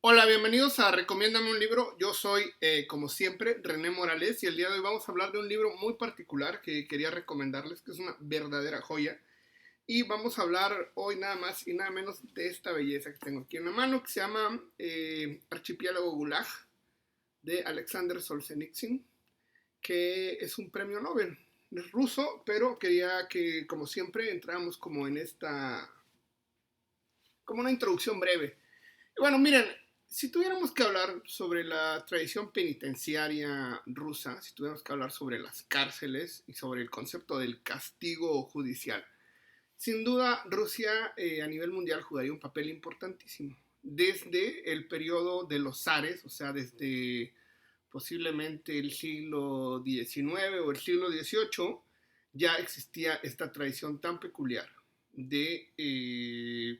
Hola, bienvenidos a Recomiéndame un libro. Yo soy, como siempre, René Morales y el día de hoy vamos a hablar de un libro muy particular que quería recomendarles, que es una verdadera joya. Y vamos a hablar hoy nada más y nada menos de esta belleza que tengo aquí en la mano, que se llama Archipiélago Gulag, de Alexander Solzhenitsyn, que es un premio Nobel. Es ruso, pero quería que, como siempre, entráramos como en como una introducción breve. Y bueno, miren, si tuviéramos que hablar sobre la tradición penitenciaria rusa, si tuviéramos que hablar sobre las cárceles y sobre el concepto del castigo judicial, sin duda Rusia a nivel mundial jugaría un papel importantísimo. Desde el periodo de los zares, o sea, desde posiblemente el siglo XIX o el siglo XVIII, ya existía esta tradición tan peculiar de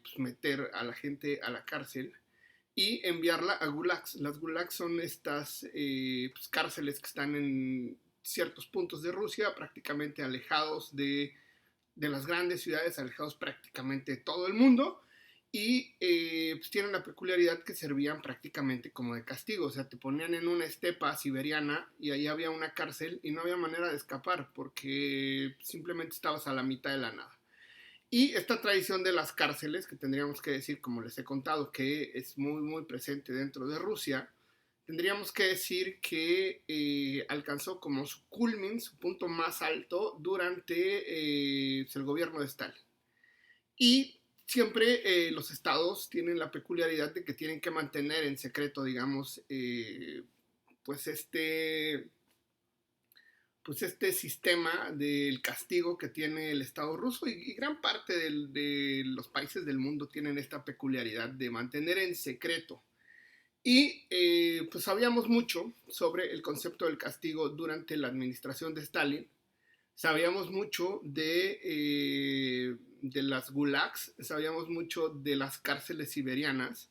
pues meter a la gente a la cárcel y enviarla a gulags. Las gulags son estas pues, cárceles que están en ciertos puntos de Rusia, prácticamente alejados de las grandes ciudades, alejados prácticamente de todo el mundo, y pues tienen la peculiaridad que servían prácticamente como de castigo, o sea, te ponían en una estepa siberiana y ahí había una cárcel y no había manera de escapar porque simplemente estabas a la mitad de la nada. Y esta tradición de las cárceles, que tendríamos que decir, como les he contado, que es muy, muy presente dentro de Rusia, tendríamos que decir que alcanzó como su culmin, su punto más alto durante el gobierno de Stalin. Y siempre los estados tienen la peculiaridad de que tienen que mantener en secreto, digamos, pues este sistema del castigo que tiene el Estado ruso y gran parte de los países del mundo tienen esta peculiaridad de mantener en secreto. Y pues sabíamos mucho sobre el concepto del castigo durante la administración de Stalin. Sabíamos mucho de las gulags, sabíamos mucho de las cárceles siberianas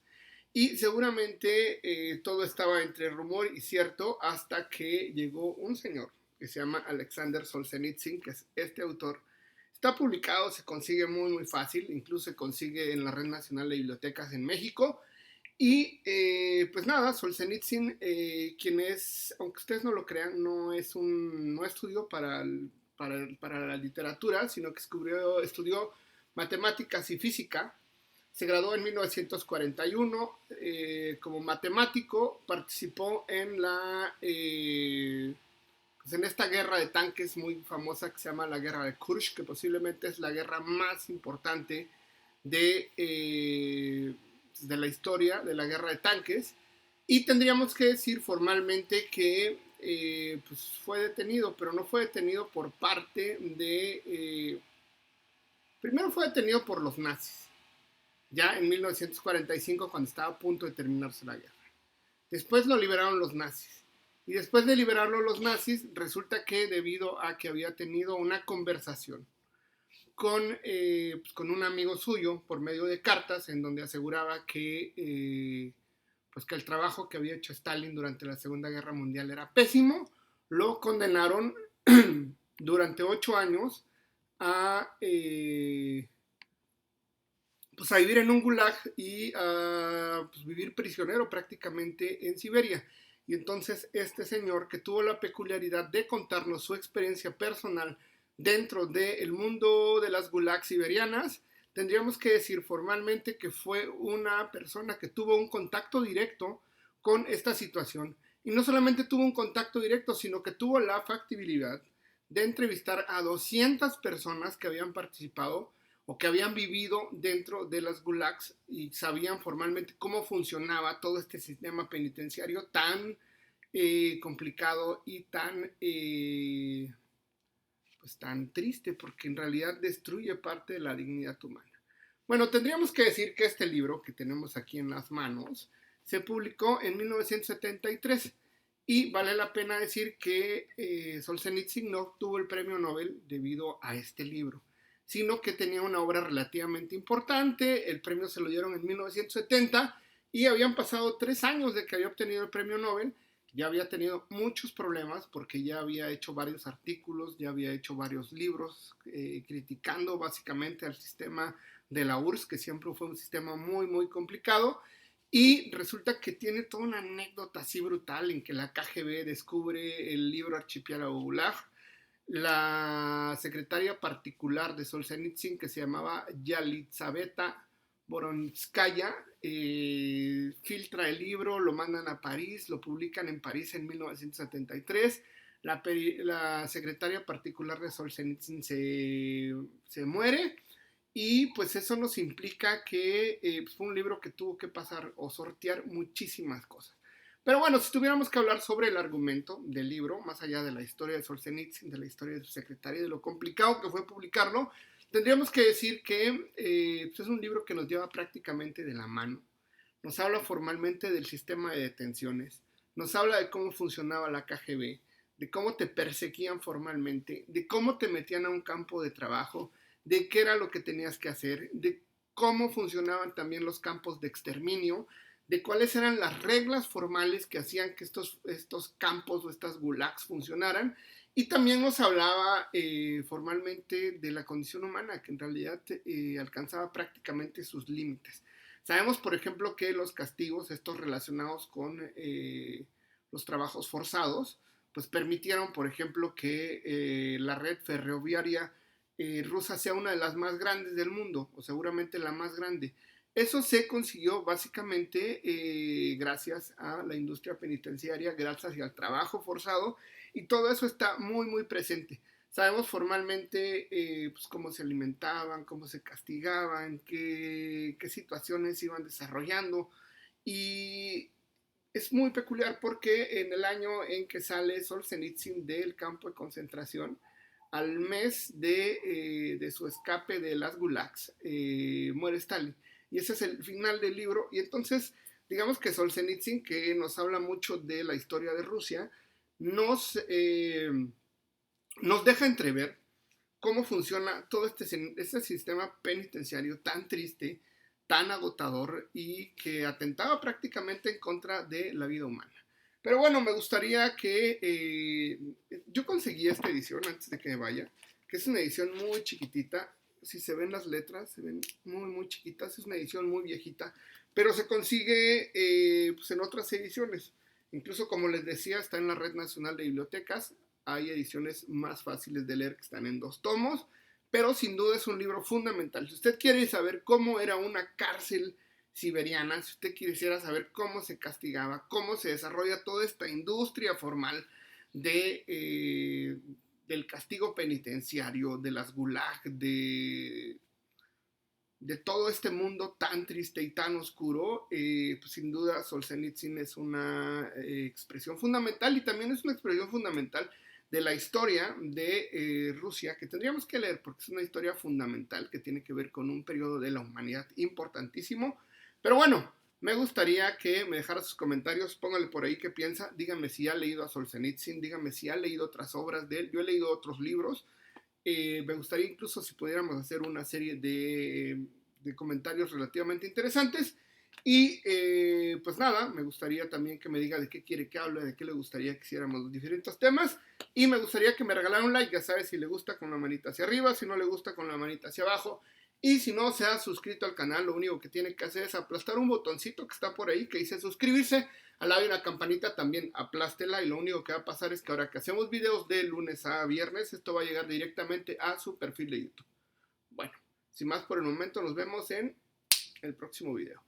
y seguramente todo estaba entre rumor y cierto hasta que llegó un señor que se llama Alexander Solzhenitsyn, que es este autor. Está publicado, se consigue muy muy fácil, incluso se consigue en la Red Nacional de Bibliotecas en México. Y pues nada, Solzhenitsyn, quien es, aunque ustedes no lo crean, no estudió para la literatura, sino que estudió matemáticas y física. Se graduó en 1941 como matemático, participó pues en esta guerra de tanques muy famosa que se llama la Guerra de Kursk, que posiblemente es la guerra más importante de la historia de la guerra de tanques. Y tendríamos que decir formalmente que pues fue detenido, pero no fue detenido por parte primero fue detenido por los nazis, ya en 1945 cuando estaba a punto de terminarse la guerra. Después lo liberaron los nazis. Y después de liberarlo los nazis, resulta que debido a que había tenido una conversación con un amigo suyo por medio de cartas en donde aseguraba pues que el trabajo que había hecho Stalin durante la Segunda Guerra Mundial era pésimo, lo condenaron durante 8 años a, pues a vivir en un gulag y a pues vivir prisionero prácticamente en Siberia. Y entonces este señor, que tuvo la peculiaridad de contarnos su experiencia personal dentro del mundo de las gulags siberianas, tendríamos que decir formalmente que fue una persona que tuvo un contacto directo con esta situación. Y no solamente tuvo un contacto directo, sino que tuvo la factibilidad de entrevistar a 200 personas que habían participado o que habían vivido dentro de las gulags y sabían formalmente cómo funcionaba todo este sistema penitenciario tan complicado y pues tan triste, porque en realidad destruye parte de la dignidad humana. Bueno, tendríamos que decir que este libro que tenemos aquí en las manos se publicó en 1973 y vale la pena decir que Solzhenitsyn no obtuvo el premio Nobel debido a este libro, sino que tenía una obra relativamente importante. El premio se lo dieron en 1970 y habían pasado 3 años de que había obtenido el premio Nobel. Ya había tenido muchos problemas porque ya había hecho varios artículos, ya había hecho varios libros criticando básicamente al sistema de la URSS, que siempre fue un sistema muy, muy complicado. Y resulta que tiene toda una anécdota así brutal en que la KGB descubre el libro Archipiélago Gulag. La secretaria particular de Solzhenitsyn, que se llamaba Yelizaveta Voronskaya, filtra el libro, lo mandan a París, lo publican en París en 1973. La secretaria particular de Solzhenitsyn se muere y pues eso nos implica que pues fue un libro que tuvo que pasar o sortear muchísimas cosas. Pero bueno, si tuviéramos que hablar sobre el argumento del libro, más allá de la historia de Solzhenitsyn, de la historia de su secretaria, de lo complicado que fue publicarlo, tendríamos que decir que pues es un libro que nos lleva prácticamente de la mano. Nos habla formalmente del sistema de detenciones, nos habla de cómo funcionaba la KGB, de cómo te perseguían formalmente, de cómo te metían a un campo de trabajo, de qué era lo que tenías que hacer, de cómo funcionaban también los campos de exterminio, de cuáles eran las reglas formales que hacían que estos campos o estas gulags funcionaran, y también nos hablaba formalmente de la condición humana, que en realidad alcanzaba prácticamente sus límites. Sabemos, por ejemplo, que los castigos, estos relacionados con los trabajos forzados, pues permitieron, por ejemplo, que la red ferroviaria rusa sea una de las más grandes del mundo, o seguramente la más grande. Eso se consiguió básicamente gracias a la industria penitenciaria, gracias al trabajo forzado, y todo eso está muy, muy presente. Sabemos formalmente pues cómo se alimentaban, cómo se castigaban, qué situaciones se iban desarrollando, y es muy peculiar porque en el año en que sale Solzhenitsyn del campo de concentración, al mes de su escape de las gulags, muere Stalin. Y ese es el final del libro. Y entonces, digamos que Solzhenitsyn, que nos habla mucho de la historia de Rusia, nos deja entrever cómo funciona todo este sistema penitenciario tan triste, tan agotador y que atentaba prácticamente en contra de la vida humana. Pero bueno, me gustaría que yo conseguí esta edición antes de que me vaya, que es una edición muy chiquitita. Si se ven las letras, se ven muy, muy chiquitas. Es una edición muy viejita, pero se consigue pues en otras ediciones. Incluso, como les decía, está en la Red Nacional de Bibliotecas. Hay ediciones más fáciles de leer que están en 2 tomos, pero sin duda es un libro fundamental. Si usted quiere saber cómo era una cárcel siberiana, si usted quisiera saber cómo se castigaba, cómo se desarrolla toda esta industria formal del castigo penitenciario, de las gulag, de todo este mundo tan triste y tan oscuro, pues sin duda Solzhenitsyn es una expresión fundamental, y también es una expresión fundamental de la historia de Rusia, que tendríamos que leer porque es una historia fundamental que tiene que ver con un periodo de la humanidad importantísimo. Pero bueno, me gustaría que me dejara sus comentarios, póngale por ahí qué piensa, díganme si ha leído a Solzhenitsyn, díganme si ha leído otras obras de él. Yo he leído otros libros. Me gustaría incluso si pudiéramos hacer una serie de comentarios relativamente interesantes. Y pues nada, me gustaría también que me diga de qué quiere que hable, de qué le gustaría que hiciéramos los diferentes temas. Y me gustaría que me regalara un like, ya sabes, si le gusta con la manita hacia arriba, si no le gusta con la manita hacia abajo. Y si no se ha suscrito al canal, lo único que tiene que hacer es aplastar un botoncito que está por ahí que dice suscribirse. Al lado de una campanita también aplástela, y lo único que va a pasar es que ahora que hacemos videos de lunes a viernes, esto va a llegar directamente a su perfil de YouTube. Bueno, sin más por el momento, nos vemos en el próximo video.